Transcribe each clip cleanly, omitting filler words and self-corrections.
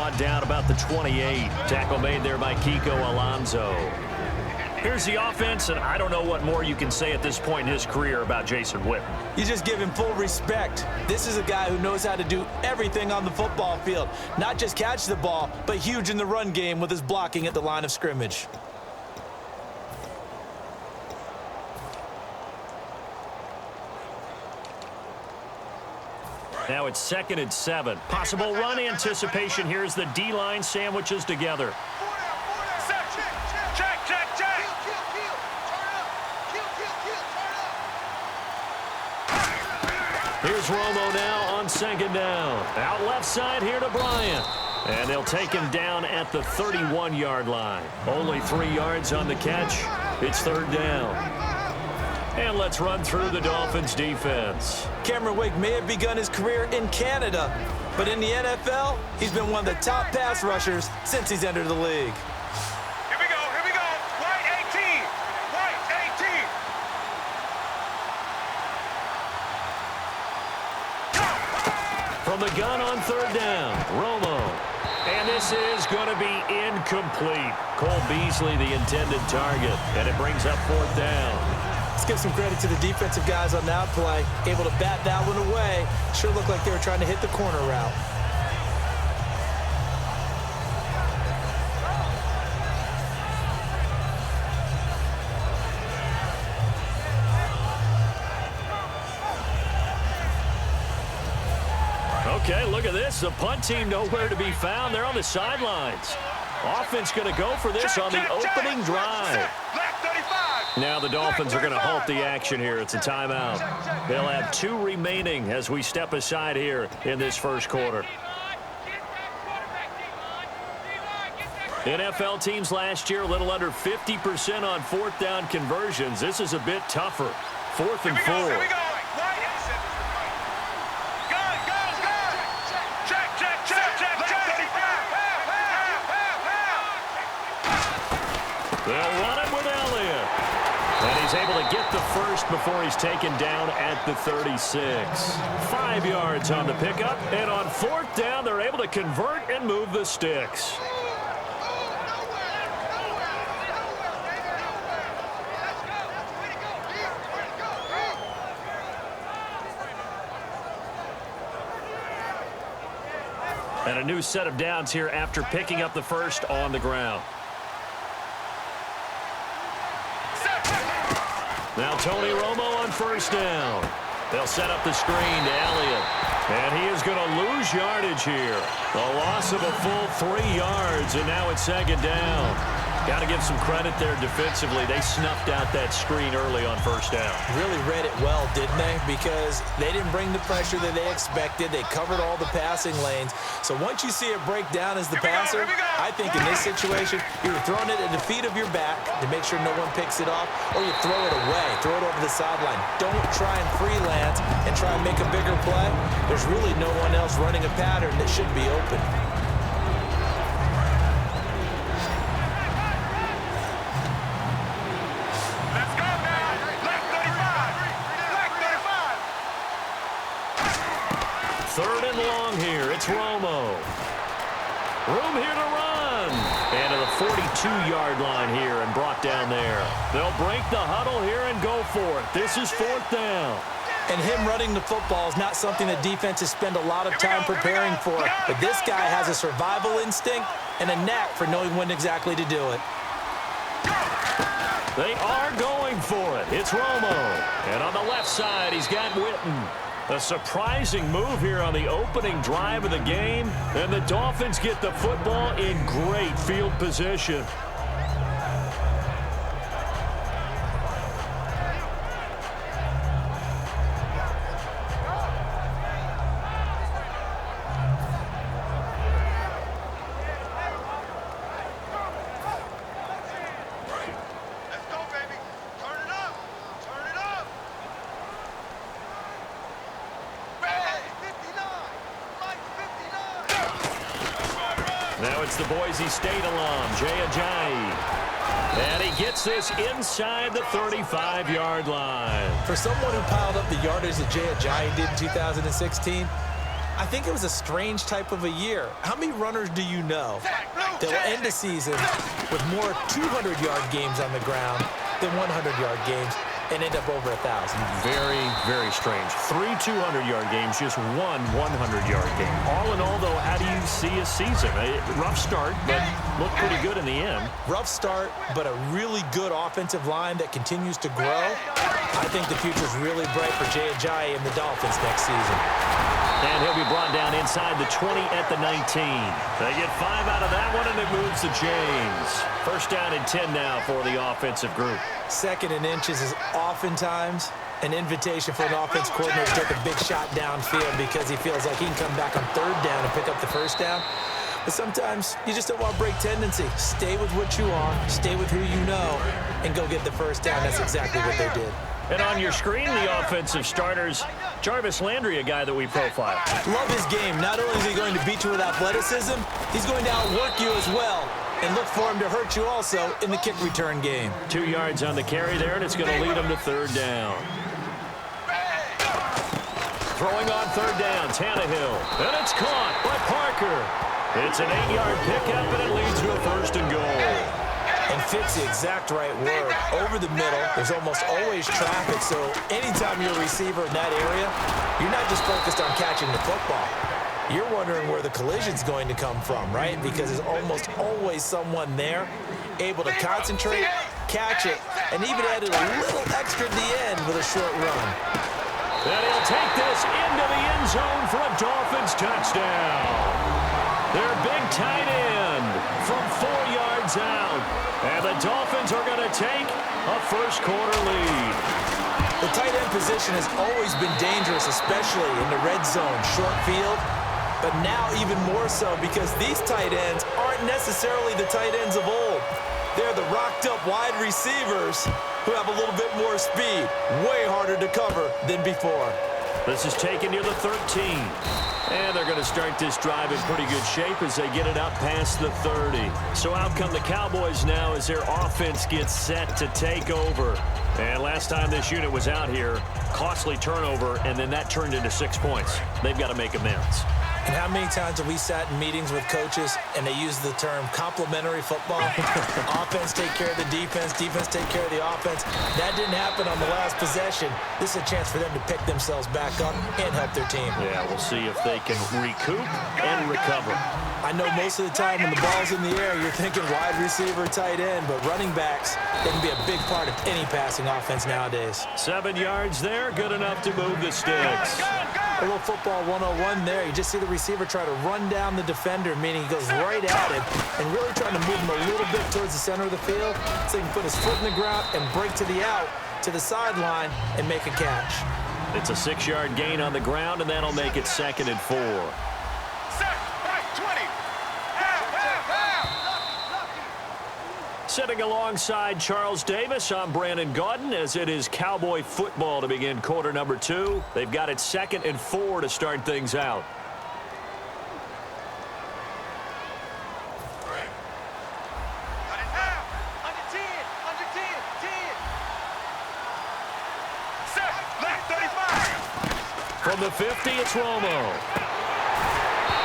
brought down about the 28. Tackle made there by Kiko Alonso. Here's the offense, and I don't know what more you can say at this point in his career about Jason Witten. You just give him full respect. This is a guy who knows how to do everything on the football field. Not just catch the ball, but huge in the run game with his blocking at the line of scrimmage. Now it's 2nd and 7. Possible run anticipation here as the D-line sandwiches together. Here's Romo now on 2nd down. Out left side here to Bryant. And they'll take him down at the 31-yard line. Only 3 yards on the catch. It's 3rd down. And let's run through the Dolphins defense. Cameron Wake may have begun his career in Canada, but in the NFL, he's been one of the top pass rushers since he's entered the league. Here we go, White 18, White 18. From the gun on 3rd down, Romo. And this is going to be incomplete. Cole Beasley, the intended target, and it brings up 4th down. Let's give some credit to the defensive guys on that play. Able to bat that one away. Sure looked like they were trying to hit the corner route. Okay, look at this. The punt team nowhere to be found. They're on the sidelines. Offense going to go for this on the opening drive. Now the Dolphins are going to halt the action here. It's a timeout. They'll have 2 remaining as we step aside here in this first quarter. NFL teams last year a little under 50% on 4th down conversions. This is a bit tougher. 4th and 4. Here we go. They'll run it with Elliott. And he's able to get the first before he's taken down at the 36. 5 yards on the pickup. And on 4th down, they're able to convert and move the sticks. And a new set of downs here after picking up the first on the ground. Now Tony Romo on 1st down. They'll set up the screen to Elliott. And he is going to lose yardage here. A loss of a full 3 yards, and now it's 2nd down. Got to give some credit there defensively. They snuffed out that screen early on 1st down. Really read it well, didn't they? Because they didn't bring the pressure that they expected. They covered all the passing lanes. So once you see it break down as the passer, I think in this situation, you're throwing it at the feet of your back to make sure no one picks it off, or you throw it away, throw it over the sideline. Don't try and freelance and try and make a bigger play. There's really no one else running a pattern that should be open. It's Romo. Room here to run. And to the 42-yard line here and brought down there. They'll break the huddle here and go for it. This is 4th down. And him running the football is not something that defenses spend a lot of time preparing for. But this guy has a survival instinct and a knack for knowing when exactly to do it. They are going for it. It's Romo. And on the left side, he's got Witten. A surprising move here on the opening drive of the game. And the Dolphins get the football in great field position. Now it's the Boise State alum, Jay Ajayi. And he gets this inside the 35-yard line. For someone who piled up the yardage that Jay Ajayi did in 2016, I think it was a strange type of a year. How many runners do you know that will end the season with more 200-yard games on the ground than 100-yard games and end up over 1,000? Very, very strange. 3 200-yard games, just one 100-yard game. All in all, though, how do you see a season? A rough start, but looked pretty good in the end. Rough start, but a really good offensive line that continues to grow. I think the future's really bright for Jay Ajayi and the Dolphins next season. And he'll be brought down inside the 20 at the 19. They get 5 out of that one, and it moves to James. First down and 10 now for the offensive group. Second and inches is oftentimes an invitation for an offense coordinator to take a big shot downfield because he feels like he can come back on third down and pick up the first down. But sometimes you just don't want to break tendency. Stay with what you are, stay with who you know, and go get the first down. That's exactly what they did. And on your screen, the offensive starters, Jarvis Landry, a guy that we profile. Love his game. Not only is he going to beat you with athleticism, he's going to outwork you as well. And look for him to hurt you also in the kick return game. 2 yards on the carry there, and it's going to lead him to third down. Throwing on third down, Tannehill. And it's caught by Parker. It's an 8-yard pickup, and it leads to a first and goal. And fits the exact right word. Over the middle, there's almost always traffic, so anytime you're a receiver in that area, you're not just focused on catching the football. You're wondering where the collision's going to come from, right? Because there's almost always someone there able to concentrate, catch it, and even added a little extra at the end with a short run. And he'll take this into the end zone for a Dolphins touchdown. Their big tight end from 4 yards out. And the Dolphins are going to take a first-quarter lead. The tight end position has always been dangerous, especially in the red zone, short field. But now even more so because these tight ends aren't necessarily the tight ends of old. They're the rocked-up wide receivers who have a little bit more speed. Way harder to cover than before. This is taken near the 13. And they're going to start this drive in pretty good shape as they get it up past the 30. So out come the Cowboys now as their offense gets set to take over. And last time this unit was out here, costly turnover, and then that turned into 6 points. They've got to make amends. And how many times have we sat in meetings with coaches and they use the term complementary football? Offense take care of the defense, defense take care of the offense. That didn't happen on the last possession. This is a chance for them to pick themselves back up and help their team. Yeah, we'll see if they can recoup and recover. I know most of the time when the ball's in the air, you're thinking wide receiver, tight end, but running backs, they can be a big part of any passing offense nowadays. 7 yards there, good enough to move the sticks. A little football 101 there. You just see the receiver try to run down the defender, meaning he goes right at him and really trying to move him a little bit towards the center of the field so he can put his foot in the ground and break to the out, to the sideline, and make a catch. It's a 6-yard gain on the ground, and that'll make it 2nd and 4. Sitting alongside Charles Davis, I'm Brandon Gaudin, as it is Cowboy football to begin quarter number 2. They've got it 2nd and 4 to start things out. From the 50, it's Romo.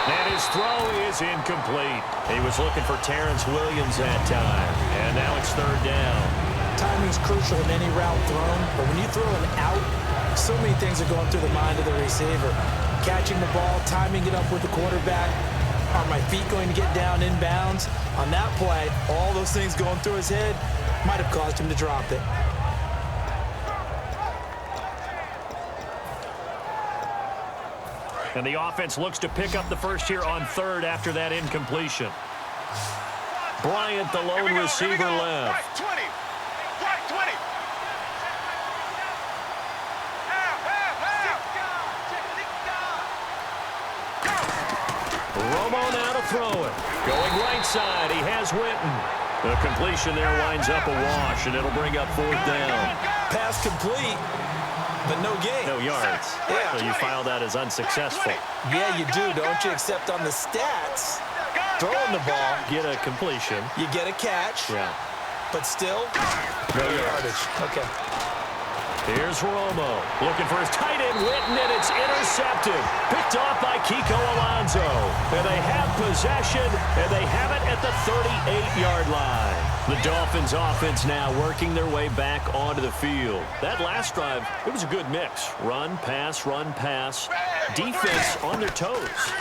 And his throw is incomplete. He was looking for Terrence Williams that time. And now it's 3rd down. Timing's crucial in any route thrown, but when you throw an out, so many things are going through the mind of the receiver. Catching the ball, timing it up with the quarterback. Are my feet going to get down in bounds? On that play, all those things going through his head might have caused him to drop it. And the offense looks to pick up the first here on 3rd after that incompletion. Bryant, the lone receiver, left. Right 20. Right 20. Romo now to throw it. Going right side, he has Witten. The completion there winds up a wash, and it'll bring up 4th down. Pass complete, but no gain. No yards. Yeah. So you file that as unsuccessful. Yeah, you do, don't you? Except on the stats, throwing the ball, Get a completion. you get a catch, Yeah. but still, no yardage. Okay. Here's Romo looking for his tight end, Witten, and it's intercepted. Picked off by Kiko Alonso. And they have possession, and they have it at the 38-yard line. The Dolphins offense now working their way back onto the field. That last drive, it was a good mix. Run, pass, defense on their toes.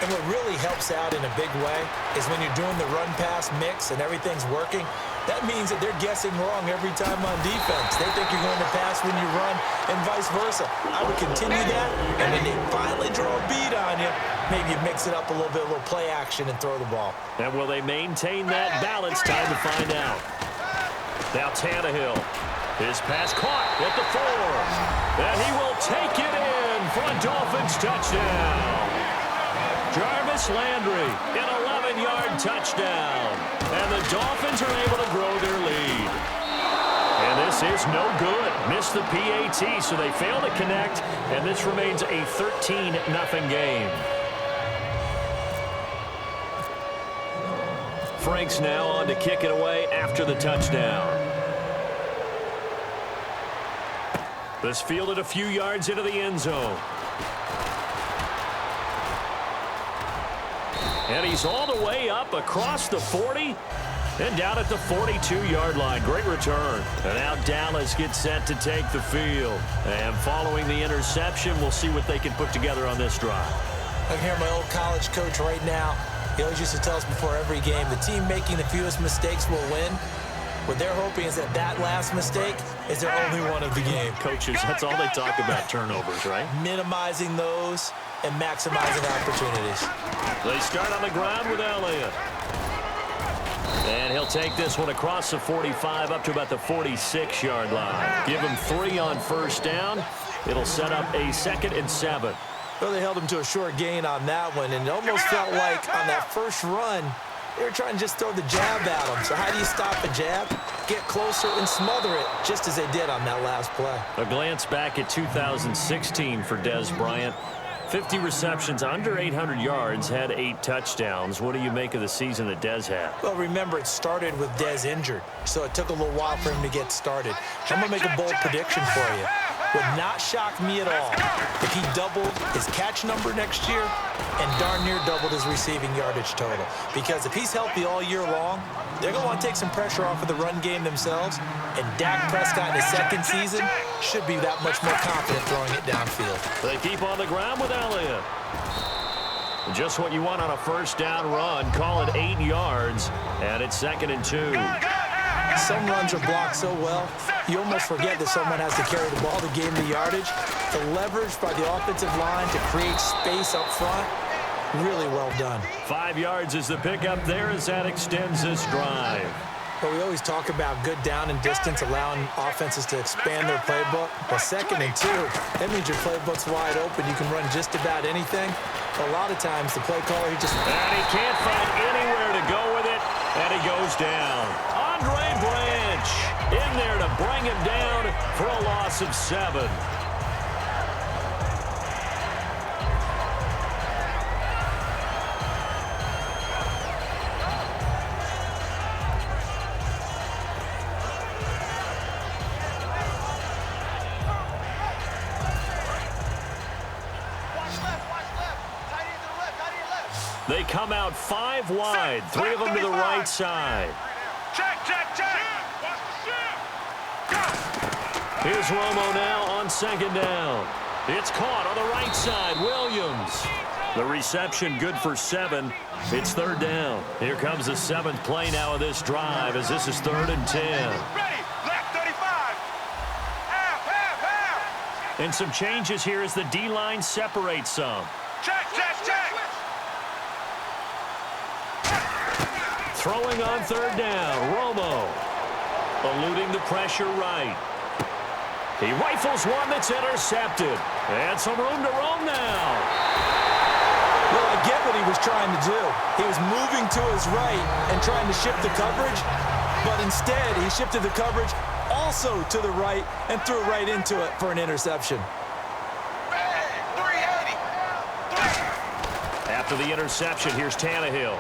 And what really helps out in a big way is when you're doing the run-pass mix and everything's working, that means that they're guessing wrong every time on defense. They think you're going to pass when you run and vice versa. I would continue that, and when they finally draw a beat on you, maybe you mix it up a little bit, a little play action, and throw the ball. And will they maintain that balance? Time to find out. Now Tannehill. His pass caught at the 4. And he will take it in for a Dolphins touchdown. Jarvis Landry, an 11-yard touchdown. And the Dolphins are able to grow their lead. And this is no good. Missed the PAT, so they fail to connect. And this remains a 13-0 game. Frank's now on to kick it away after the touchdown. This fielded a few yards into the end zone. And he's all the way up across the 40 and down at the 42-yard line. Great return. And now Dallas gets set to take the field. And following the interception, we'll see what they can put together on this drive. I can hear my old college coach right now. He always used to tell us before every game, the team making the fewest mistakes will win. What they're hoping is that that last mistake is their only one of the game. Coaches, that's all they talk about, turnovers, right? Minimizing those and maximizing opportunities. They start on the ground with Elliott. And he'll take this one across the 45 up to about the 46-yard line. Give him 3 on first down. It'll set up a 2nd and 7. Well, they held him to a short gain on that one, and it almost felt like on that first run, they were trying to just throw the jab at him. So how do you stop a jab? Get closer and smother it, just as they did on that last play. A glance back at 2016 for Dez Bryant. 50 receptions, under 800 yards, had 8 touchdowns. What do you make of the season that Dez had? Well, remember, it started with Dez injured, so it took a little while for him to get started. I'm going to make a bold prediction for you. Would not shock me at all if he doubled his catch number next year and darn near doubled his receiving yardage total. Because if he's healthy all year long, they're going to want to take some pressure off of the run game themselves, and Dak Prescott in his second season should be that much more confident throwing it downfield. They keep on the ground with Elliott. Just what you want on a first down run. Call it 8 yards, and it's 2nd and 2. Some runs are blocked so well, you almost forget that someone has to carry the ball to gain the yardage. The leverage by the offensive line to create space up front, really well done. 5 yards is the pickup there as that extends this drive. But we always talk about good down and distance, allowing offenses to expand their playbook. Well, 2nd and 2, that means your playbook's wide open. You can run just about anything. A lot of times, the play caller, he just... And he can't find anywhere to go with it, and he goes down. Andre Branch in there to bring him down for a loss of 7. They come out 5 wide, 3 of them to the right side. Check, check, check. Here's Romo now on 2nd down. It's caught on the right side. Williams. The reception good for 7. It's 3rd down. Here comes the 7th play now of this drive as this is 3rd and 10. Ready, left 35. Half. And some changes here as the D-line separates some. Check, check, check. Throwing on 3rd down, Romo. Eluding the pressure right. He rifles one that's intercepted. And some room to roam now. Well, I get what he was trying to do. He was moving to his right and trying to shift the coverage, but instead he shifted the coverage also to the right and threw right into it for an interception. After the interception, here's Tannehill.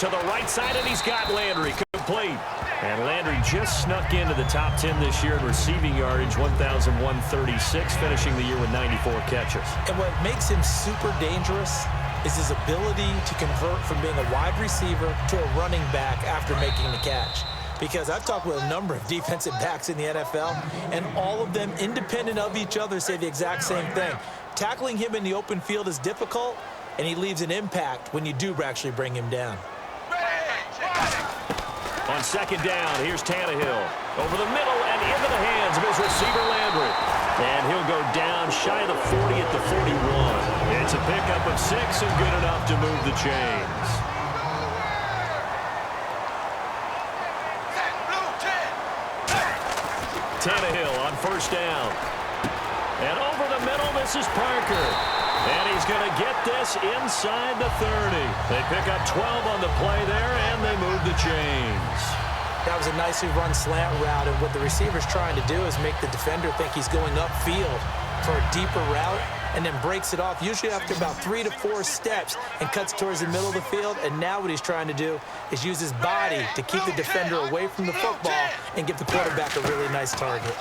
To the right side, and he's got Landry complete. And Landry just snuck into the top 10 this year in receiving yardage, 1,136, finishing the year with 94 catches. And what makes him super dangerous is his ability to convert from being a wide receiver to a running back after making the catch. Because I've talked with a number of defensive backs in the NFL, and all of them, independent of each other, say the exact same thing. Tackling him in the open field is difficult, and he leaves an impact when you do actually bring him down. On second down, here's Tannehill. Over the middle and into the hands of his receiver, Landry. And he'll go down shy of the 40 at the 41. It's a pickup of 6 and good enough to move the chains. Tannehill on first down. And over the middle, this is Parker. And he's going to get this inside the 30. They pick up 12 on the play there, and they move the chains. That was a nicely run slant route, and what the receiver's trying to do is make the defender think he's going upfield for a deeper route, and then breaks it off, usually after about 3 to 4 steps, and cuts towards the middle of the field. And now what he's trying to do is use his body to keep the defender away from the football and give the quarterback a really nice target.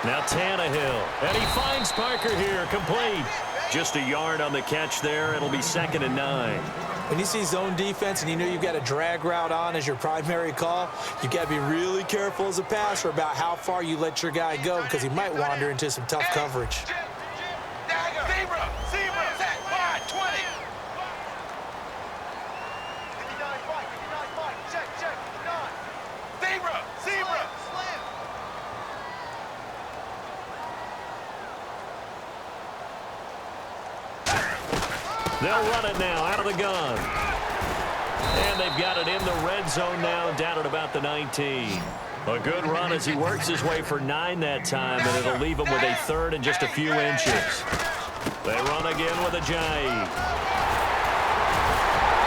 Now Tannehill, and he finds Parker here, complete. Just a yard on the catch there. It'll be 2nd and 9. When you see zone defense and you know you've got a drag route on as your primary call, you've got to be really careful as a passer about how far you let your guy go, because he might wander into some tough coverage. They'll run it now out of the gun. And they've got it in the red zone now, down at about the 19. A good run as he works his way for 9 that time, and it'll leave him with a 3rd and just a few inches. They run again with Ajayi.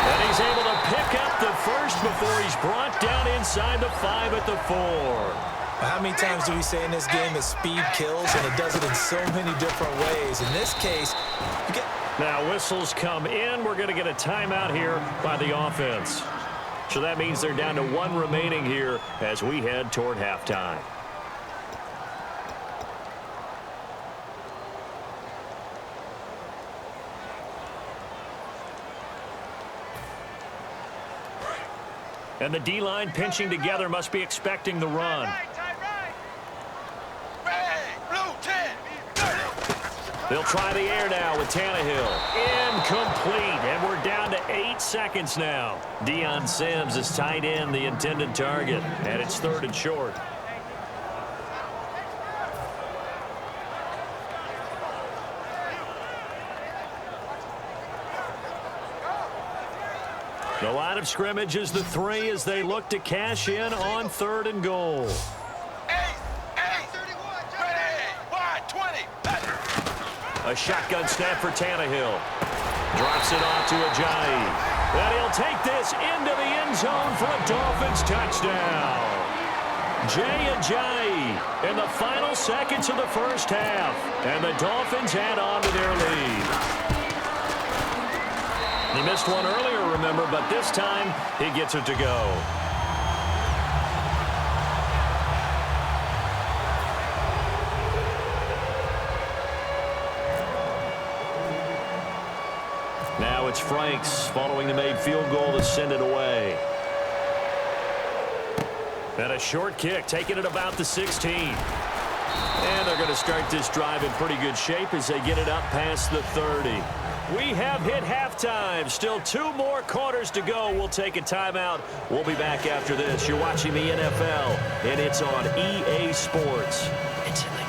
And he's able to pick up the first before he's brought down inside the 5 at the 4. How many times do we say in this game that speed kills, and it does it in so many different ways? In this case, you get... Now whistles come in. We're going to get a timeout here by the offense. So that means they're down to 1 remaining here as we head toward halftime. And the D-line pinching together must be expecting the run. They'll try the air now with Tannehill. Incomplete, and we're down to 8 seconds now. Deion Sims is tight end, the intended target, and it's 3rd and short. The line of scrimmage is the 3 as they look to cash in on 3rd and goal. A shotgun snap for Tannehill. Drops it off to Ajayi. And he'll take this into the end zone for a Dolphins touchdown. Jay Ajayi in the final seconds of the first half. And the Dolphins add on to their lead. He missed one earlier, remember, but this time he gets it to go. Now it's Franks following the made field goal to send it away. And a short kick, taking it about the 16. And they're going to start this drive in pretty good shape as they get it up past the 30. We have hit halftime. Still 2 more quarters to go. We'll take a timeout. We'll be back after this. You're watching the NFL, and it's on EA Sports. It's in the game.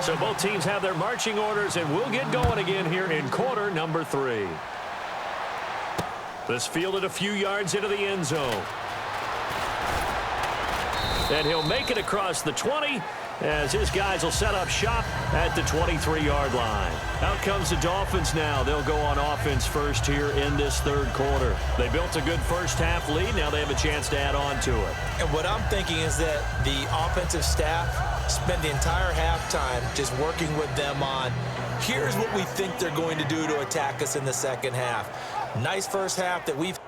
So both teams have their marching orders, and we'll get going again here in quarter number 3. This fielded a few yards into the end zone. And he'll make it across the 20, as his guys will set up shop at the 23-yard line. Out comes the Dolphins now. They'll go on offense first here in this third quarter. They built a good first-half lead. Now they have a chance to add on to it. And what I'm thinking is that the offensive staff spent the entire halftime just working with them on, here's what we think they're going to do to attack us in the second half. Nice first half that we've